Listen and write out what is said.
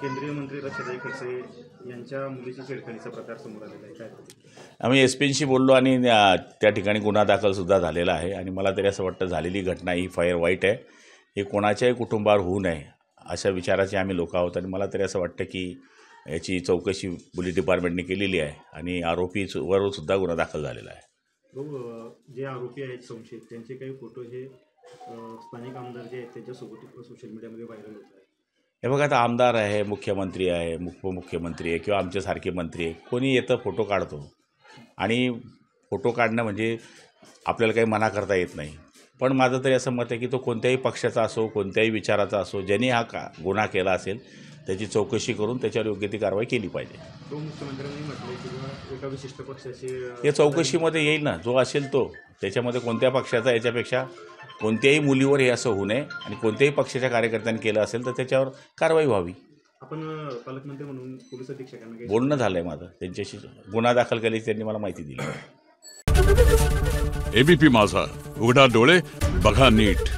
केंद्रीय मंत्री रक्षाताई खडसे यांच्या मुलीची छेडखानीचा प्रकार समोर आलेला आहे, काय? आम्ही एसपींशी बोललो आणि त्या ठिकाणी गुन्हा दाखलसुद्धा झालेला आहे आणि मला तरी असं वाटतं झालेली घटना ही फार वाईट आहे. हे कोणाच्याही कुटुंबावर होऊ नये अशा विचाराचे आम्ही लोक आहोत आणि मला तरी असं वाटतं की याची चौकशी पोलीस डिपार्टमेंटने केलेली आहे आणि आरोपीवर सुद्धा गुन्हा दाखल झालेला आहे. जे आरोपी आहेत संशयित त्यांचे काही फोटो हे स्थानिक आमदार जे आहेत त्यांच्यासोबत सोशल मीडियामध्ये व्हायरल होत आहे. हे बघा, आता आमदार आहे, मुख्यमंत्री आहे, उपमुख्यमंत्री आहे किंवा आमच्यासारखे मंत्री आहे, कोणी येतं फोटो काढतो आणि फोटो काढणं म्हणजे आपल्याला काही मना करता येत नाही. पण माझं तरी असं मत आहे की तो कोणत्याही पक्षाचा असो, कोणत्याही विचाराचा असो, ज्यांनी हा गुन्हा केला असेल त्याची चौकशी करून त्याच्यावर योग्य ती कारवाई केली पाहिजे. मुख्यमंत्र्यांनी म्हटलं की एका विशिष्ट पक्षाची हे चौकशीमध्ये येईल ना, जो असेल तो. त्याच्यामध्ये कोणत्या पक्षाचा, याच्यापेक्षा कोणत्याही मुलीवर हे असं होऊ नये आणि कोणत्याही पक्षाच्या कार्यकर्त्यांनी केलं असेल तर त्याच्यावर कारवाई व्हावी. आपण पालकमंत्री म्हणून पोलीस अधीक्षकांना बोलणं झालं आहे माझं त्यांच्याशी, गुन्हा दाखल केल्याची त्यांनी मला माहिती दिली. एबीपी माझा, उघडा डोळे बघा नीट.